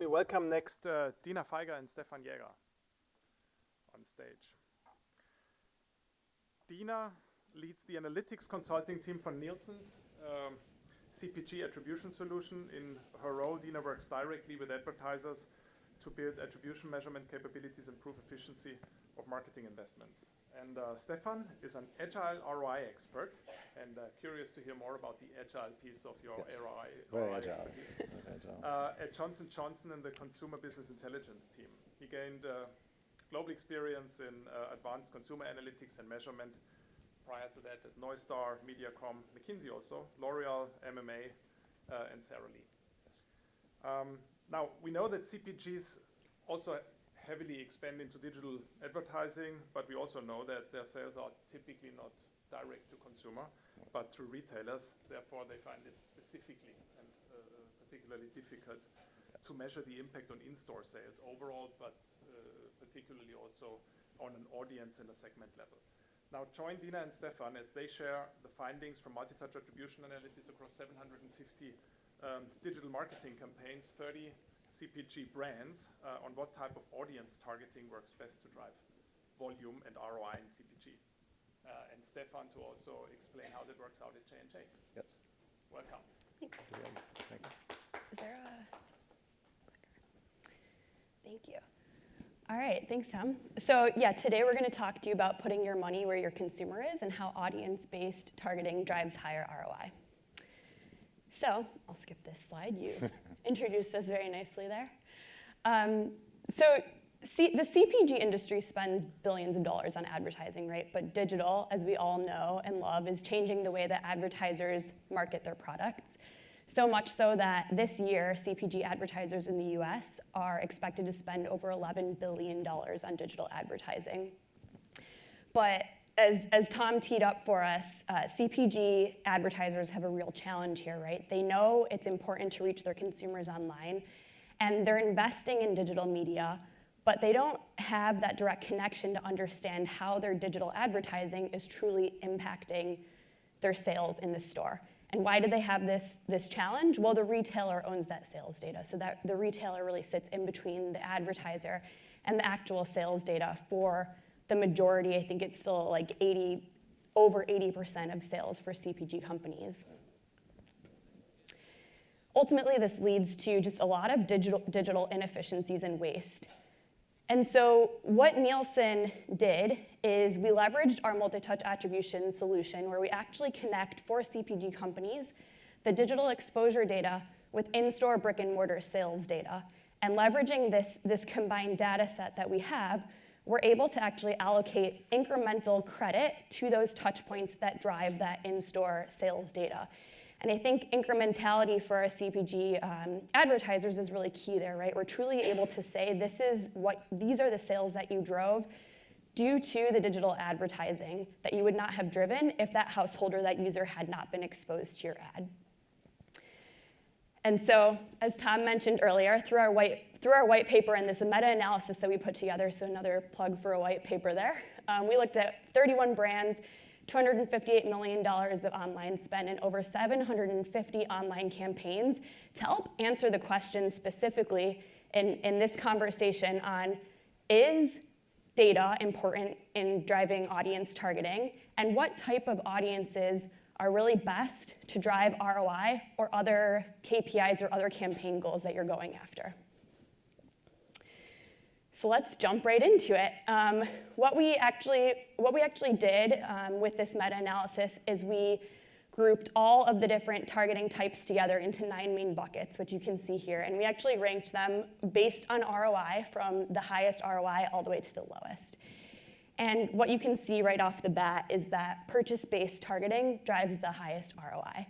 We welcome next Dena Feiger and Stefan Jager on stage. Dena leads the analytics consulting team for Nielsen's CPG attribution solution. In her role, Dena works directly with advertisers to build attribution measurement capabilities and improve efficiency of marketing investments. And Stefan is an Agile ROI expert, and curious to hear more about the Agile piece of your ROI expertise. At Johnson & Johnson in the Consumer Business Intelligence team. He gained global experience in advanced consumer analytics and measurement. Prior to that at Neustar, Mediacom, McKinsey also, L'Oreal, MMA, and Sara Lee. Yes. Now, we know that CPGs also heavily expand into digital advertising, but we also know that their sales are typically not direct to consumer, but through retailers. Therefore, they find it specifically and particularly difficult to measure the impact on in-store sales overall, but particularly also on an audience and a segment level. Now, join Dena and Stefan as they share the findings from multi-touch attribution analysis across 750 digital marketing campaigns, 30 CPG brands, on what type of audience targeting works best to drive volume and ROI in CPG. And Stefan to also explain how that works out at J&J. Yes. Welcome. Thanks. Thank you. Is there a clicker? Thank you. All right, thanks, Tom. So yeah, today we're going to talk to you about putting your money where your consumer is and how audience-based targeting drives higher ROI. So I'll skip this slide. You introduced us very nicely there. The CPG industry spends billions of dollars on advertising, right? But digital, as we all know and love, is changing the way that advertisers market their products. So much so that this year, CPG advertisers in the US are expected to spend over $11 billion on digital advertising. But as Tom teed up for us, CPG advertisers have a real challenge here, right? They know it's important to reach their consumers online, and they're investing in digital media, but they don't have that direct connection to understand how their digital advertising is truly impacting their sales in the store. And why do they have this challenge? Well, the retailer owns that sales data, so that the retailer really sits in between the advertiser and the actual sales data for the majority. I think it's still like over 80% of sales for CPG companies. Ultimately, this leads to just a lot of digital inefficiencies and waste. And so what Nielsen did is we leveraged our multi-touch attribution solution where we actually connect for CPG companies the digital exposure data with in-store brick and mortar sales data. And leveraging this combined data set that we have, we're able to actually allocate incremental credit to those touch points that drive that in-store sales data. And I think incrementality for our CPG advertisers is really key there, right? We're truly able to say these are the sales that you drove due to the digital advertising that you would not have driven if that household or that user had not been exposed to your ad. And so, as Tom mentioned earlier, through our white paper and this meta-analysis that we put together, so another plug for a white paper there, we looked at 31 brands, $258 million of online spend, and over 750 online campaigns to help answer the question specifically in this conversation on, is data important in driving audience targeting, and what type of audiences are really best to drive ROI or other KPIs or other campaign goals that you're going after. So let's jump right into it. What we actually did with this meta-analysis is we grouped all of the different targeting types together into 9 main buckets, which you can see here. And we actually ranked them based on ROI from the highest ROI all the way to the lowest. And what you can see right off the bat is that purchase-based targeting drives the highest ROI.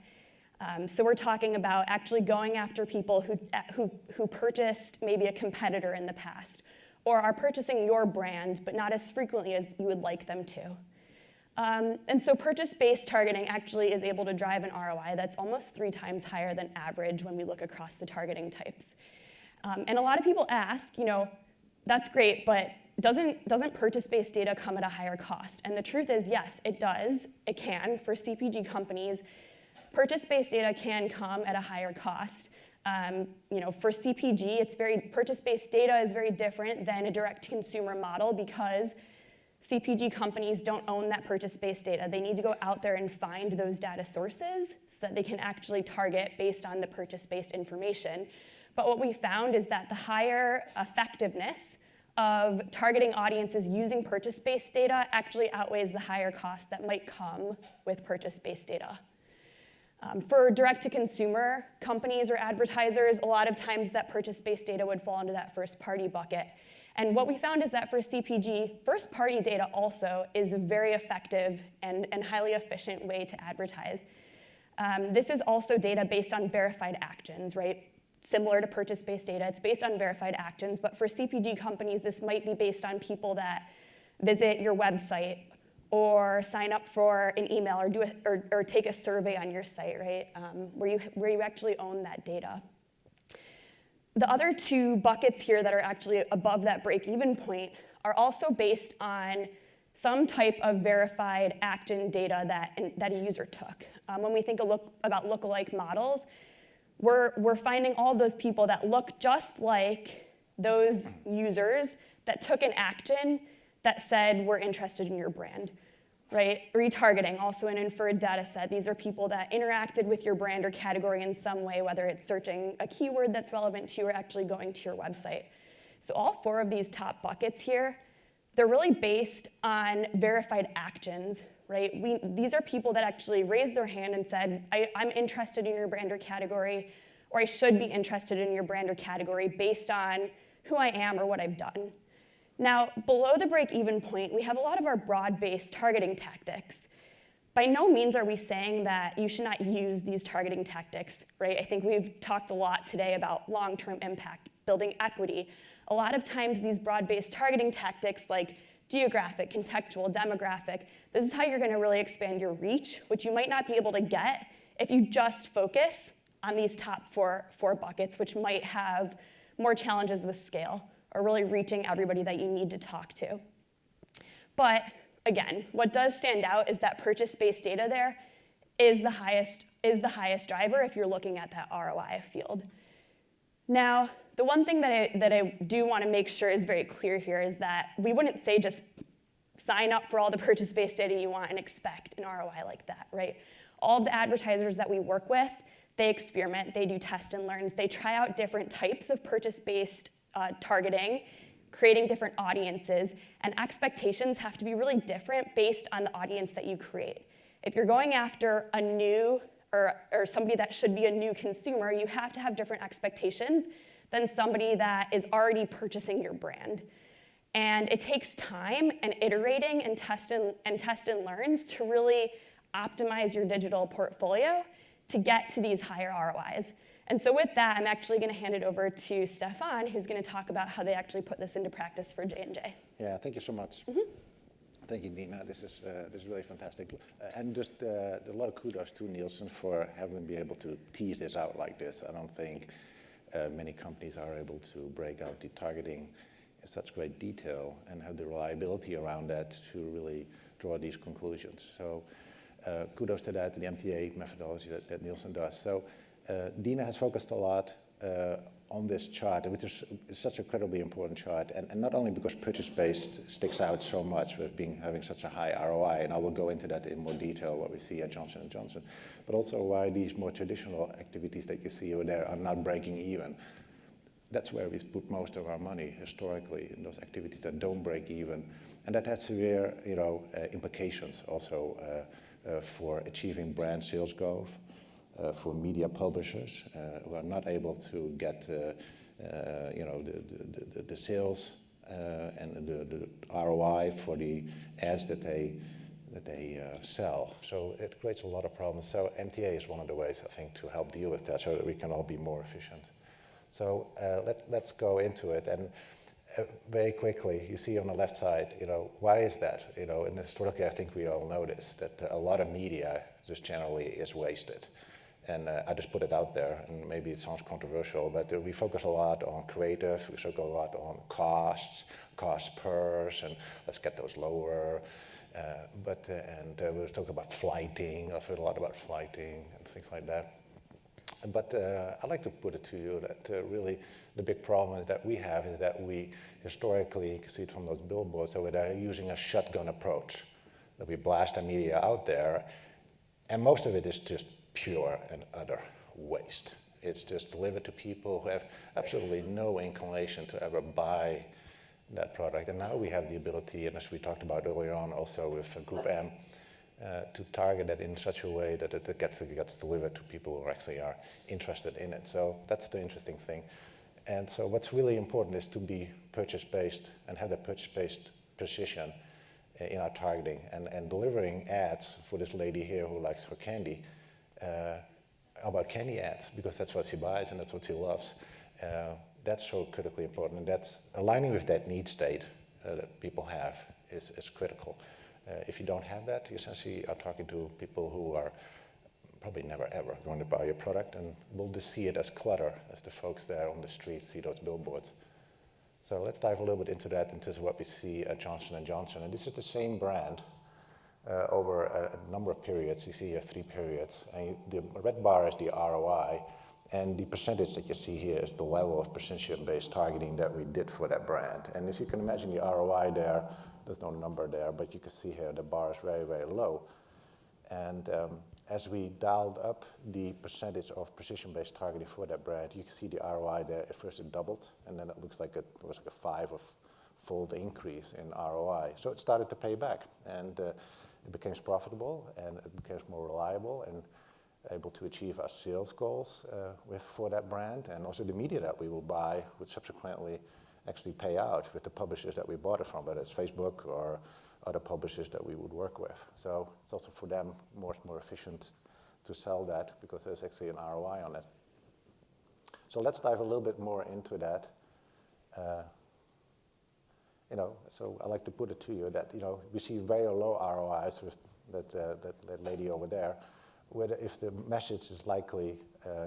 So we're talking about actually going after people who purchased maybe a competitor in the past, or are purchasing your brand, but not as frequently as you would like them to. And so purchase-based targeting actually is able to drive an ROI that's almost 3 times higher than average when we look across the targeting types. And a lot of people ask, that's great, but doesn't purchase-based data come at a higher cost? And the truth is, yes, it does. It can. For CPG companies, purchase-based data can come at a higher cost. For CPG, purchase-based data is very different than a direct-to-consumer model because CPG companies don't own that purchase-based data. They need to go out there and find those data sources so that they can actually target based on the purchase-based information. But what we found is that the higher effectiveness of targeting audiences using purchase-based data actually outweighs the higher cost that might come with purchase-based data. For direct-to-consumer companies or advertisers, a lot of times that purchase-based data would fall into that first-party bucket. And what we found is that for CPG, first-party data also is a very effective and highly efficient way to advertise. This is also data based on verified actions, right? Similar to purchase-based data, it's based on verified actions, but for CPG companies, this might be based on people that visit your website or sign up for an email or take a survey on your site, right? Where you actually own that data. The other two buckets here that are actually above that break-even point are also based on some type of verified action data that a user took. When we think about lookalike models, we're finding all of those people that look just like those users that took an action that said, we're interested in your brand, right? Retargeting, also an inferred data set. These are people that interacted with your brand or category in some way, whether it's searching a keyword that's relevant to you or actually going to your website. So all four of these top buckets here, they're really based on verified actions, right? These are people that actually raised their hand and said, I'm interested in your brand or category, or I should be interested in your brand or category based on who I am or what I've done. Now, below the break-even point, we have a lot of our broad-based targeting tactics. By no means are we saying that you should not use these targeting tactics, right? I think we've talked a lot today about long-term impact, building equity. A lot of times these broad-based targeting tactics like geographic, contextual, demographic, this is how you're going to really expand your reach, which you might not be able to get if you just focus on these top four buckets, which might have more challenges with scale or really reaching everybody that you need to talk to. But again, what does stand out is that purchase-based data there is the highest driver if you're looking at that ROI field. Now, the one thing that I do want to make sure is very clear here is that we wouldn't say just sign up for all the purchase-based data you want and expect an ROI like that, right? All of the advertisers that we work with, they experiment, they do test and learns, they try out different types of purchase-based targeting, creating different audiences, and expectations have to be really different based on the audience that you create. If you're going after a new or somebody that should be a new consumer, you have to have different expectations than somebody that is already purchasing your brand. And it takes time and iterating and test and learns to really optimize your digital portfolio to get to these higher ROIs. And so with that, I'm actually going to hand it over to Stefan, who's going to talk about how they actually put this into practice for J&J. Yeah, thank you so much. Thank you, Dena. This is really fantastic. And just a lot of kudos to Nielsen for having been able to tease this out like this. I don't think many companies are able to break out the targeting in such great detail and have the reliability around that to really draw these conclusions. So kudos to that, the MTA methodology that Nielsen does. So Dena has focused a lot on this chart, which is such an incredibly important chart, and not only because purchase-based sticks out so much with having such a high ROI, and I will go into that in more detail, what we see at Johnson & Johnson, but also why these more traditional activities that you see over there are not breaking even. That's where we put most of our money historically, in those activities that don't break even, and that has severe implications also for achieving brand sales goals. For media publishers who are not able to get the sales and the ROI for the ads that they sell. So it creates a lot of problems. So MTA is one of the ways, I think, to help deal with that so that we can all be more efficient. So let's go into it. And very quickly, you see on the left side, why is that? And historically, I think we all notice that a lot of media just generally is wasted. And I just put it out there, and maybe it sounds controversial, but we focus a lot on creative, we focus a lot on cost pers, and let's get those lower. And we'll talk about flighting, I've heard a lot about flighting and things like that. But I'd like to put it to you that really the big problem is that we have is that we historically, you can see it from those billboards, so we're using a shotgun approach, that we blast our media out there, and most of it is just pure and utter waste. It's just delivered to people who have absolutely no inclination to ever buy that product. And now we have the ability, and as we talked about earlier on also with Group M, to target it in such a way that it gets delivered to people who actually are interested in it. So that's the interesting thing. And so what's really important is to be purchase-based and have that purchase-based precision in our targeting. And delivering ads for this lady here who likes her candy, about candy ads, because that's what she buys and that's what she loves. That's so critically important. And that's aligning with that need state that people have is critical. If you don't have that, you essentially are talking to people who are probably never ever going to buy your product, and will just see it as clutter as the folks there on the street see those billboards. So let's dive a little bit into that in terms of what we see at Johnson & Johnson. And this is the same brand over a number of periods. You see here 3 periods. And the red bar is the ROI, and the percentage that you see here is the level of precision-based targeting that we did for that brand. And as you can imagine, the ROI there, there's no number there, but you can see here the bar is very, very low. And as we dialed up the percentage of precision-based targeting for that brand, you can see the ROI there. At first it doubled, and then it looks like it was like a 5-fold increase in ROI. So it started to pay back, and it became profitable, and it became more reliable, and able to achieve our sales goals for that brand. And also the media that we will buy would subsequently actually pay out with the publishers that we bought it from, whether it's Facebook or other publishers that we would work with. So it's also for them more efficient to sell that because there's actually an ROI on it. So let's dive a little bit more into that. So I like to put it to you that we see very low ROIs with that lady over there, whether if the message is likely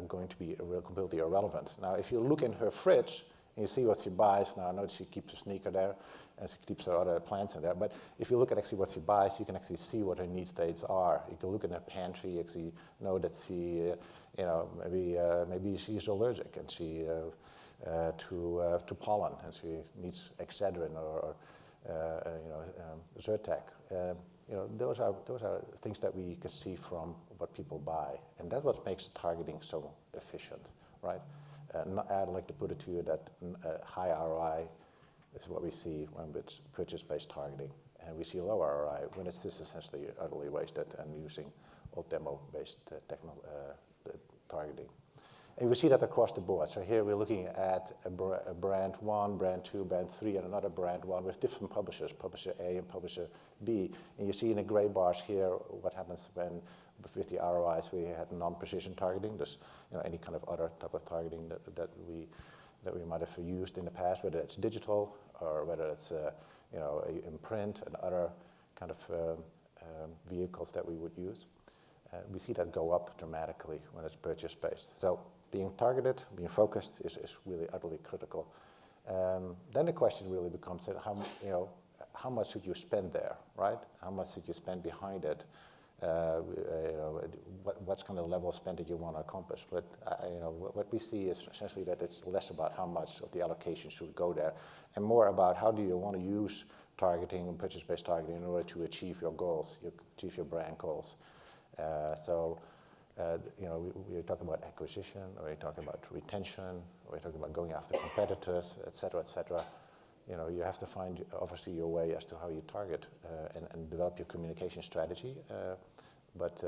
going to be completely irrelevant. Now, if you look in her fridge and you see what she buys, now I know she keeps a sneaker there and she keeps her other plants in there, but if you look at actually what she buys, you can actually see what her need states are. You can look in her pantry, you actually know that she, maybe she's allergic and she to pollen and she needs Excedrin or Zyrtec. Those are things that we can see from what people buy, and that's what makes targeting so efficient, right? I'd like to put it to you that high ROI is what we see when it's purchase-based targeting, and we see low ROI when it's just essentially utterly wasted and using old demo-based targeting. And we see that across the board. So here we're looking at a brand 1, brand 2, brand 3, and another brand 1 with different publishers, publisher A and publisher B. And you see in the gray bars here what happens when, with the ROIs, we had non-precision targeting, just any kind of other type of targeting that we might have used in the past, whether it's digital or whether it's in print and other kind of vehicles that we would use. We see that go up dramatically when it's purchase-based. So being targeted, being focused is really utterly critical. Then the question really becomes how much should you spend there, right? How much should you spend behind it? What's kind of level of spend that you want to accomplish? But what we see is essentially that it's less about how much of the allocation should go there, and more about how do you want to use targeting and purchase-based targeting in order to achieve your goals, achieve your brand goals. We're talking about acquisition, or we're talking about retention, or we're talking about going after competitors, et cetera, et cetera. You have to find, obviously, your way as to how you target and develop your communication strategy. But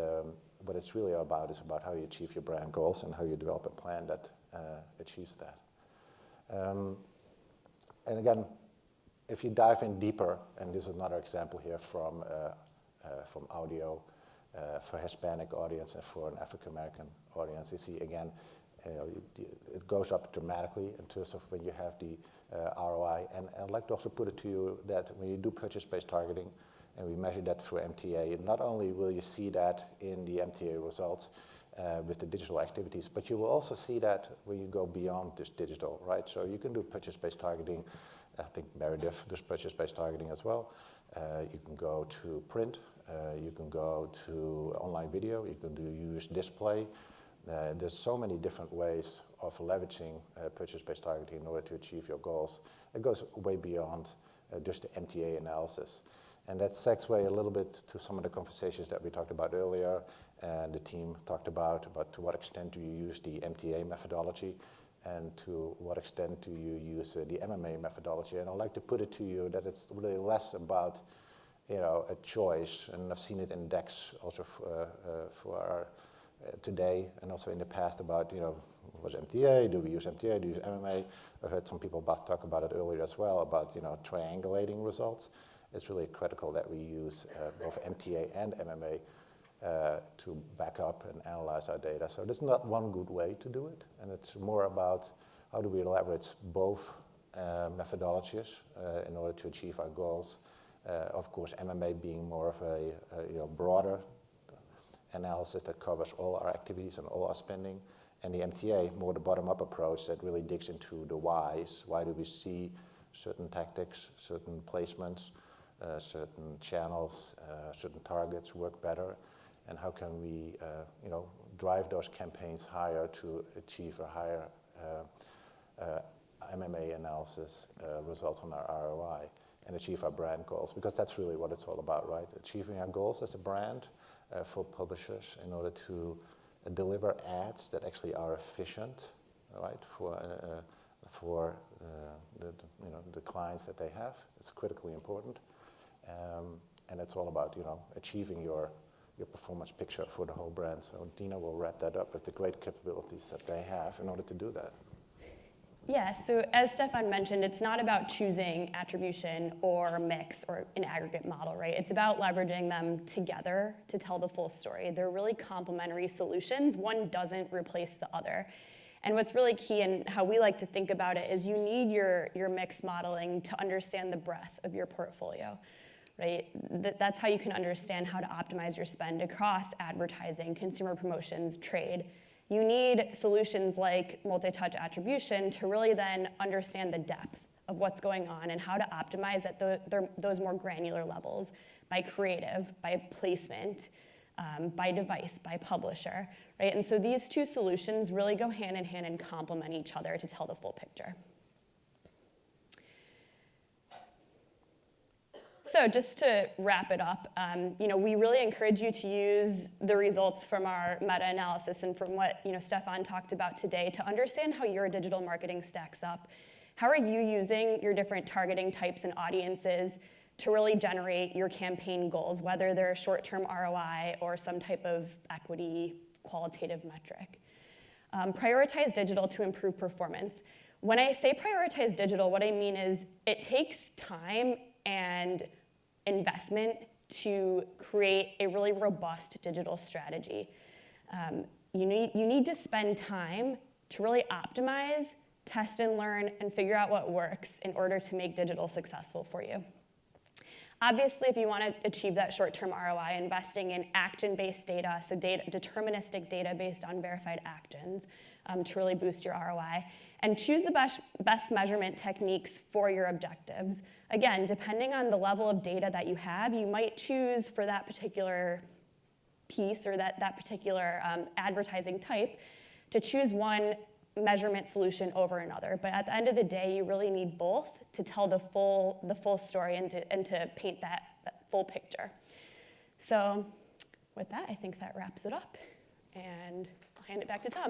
what it's really about is about how you achieve your brand goals and how you develop a plan that achieves that. And again, if you dive in deeper, and this is another example here from audio, for Hispanic audience and for an African American audience, you see again, it goes up dramatically in terms of when you have the ROI. And I'd like to also put it to you that when you do purchase-based targeting, and we measure that through MTA, not only will you see that in the MTA results with the digital activities, but you will also see that when you go beyond this digital, right? So you can do purchase-based targeting. I think Meredith does purchase-based targeting as well. You can go to print. You can go to online video. You can use display. There's so many different ways of leveraging purchase-based targeting in order to achieve your goals. It goes way beyond just the MTA analysis. And that segues a little bit to some of the conversations that we talked about earlier, and the team talked about to what extent do you use the MTA methodology, and to what extent do you use the MMA methodology. And I'd like to put it to you that it's really less about a choice, and I've seen it in decks also for our today and also in the past about, was MTA, do we use MTA, do we use MMA? I've heard some people talk about it earlier as well, about, triangulating results. It's really critical that we use both MTA and MMA to back up and analyze our data. So there's not one good way to do it, and it's more about how do we leverage both methodologies in order to achieve our goals. Of course, MMA being more of a broader analysis that covers all our activities and all our spending, and the MTA, more the bottom-up approach that really digs into the whys. Why do we see certain tactics, certain placements, certain channels, certain targets work better, and how can we drive those campaigns higher to achieve a higher MMA analysis results on our ROI and achieve our brand goals, because that's really what it's all about, right? Achieving our goals as a brand for publishers in order to deliver ads that actually are efficient, right, for the clients that they have. It's critically important, and it's all about achieving your performance picture for the whole brand. So Dena will wrap that up with the great capabilities that they have in order to do that. Yeah, so as Stefan mentioned, it's not about choosing attribution or mix or an aggregate model, right? It's about leveraging them together to tell the full story. They're really complementary solutions. One doesn't replace the other. And what's really key and how we like to think about it is you need your mix modeling to understand the breadth of your portfolio, right? That's how you can understand how to optimize your spend across advertising, consumer promotions, trade. You need solutions like multi-touch attribution to really then understand the depth of what's going on and how to optimize at those more granular levels by creative, by placement, by device, by publisher, right? And so these two solutions really go hand in hand and complement each other to tell the full picture. So just to wrap it up, we really encourage you to use the results from our meta-analysis and from what Stefan talked about today to understand how your digital marketing stacks up. How are you using your different targeting types and audiences to really generate your campaign goals, whether they're short-term ROI or some type of equity qualitative metric? Prioritize digital to improve performance. When I say prioritize digital, what I mean is it takes time and investment to create a really robust digital strategy. You need to spend time to really optimize, test and learn, and figure out what works in order to make digital successful for you. Obviously, if you want to achieve that short-term ROI, investing in action-based data, so deterministic data based on verified actions to really boost your ROI, and choose the best measurement techniques for your objectives. Again, depending on the level of data that you have, you might choose for that particular piece or that particular advertising type to choose one measurement solution over another. But at the end of the day, you really need both to tell the full story and to paint that full picture. So with that, I think that wraps it up. And I'll hand it back to Tom.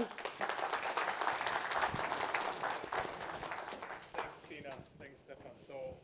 Thanks, Dena. Thanks, Stefan. So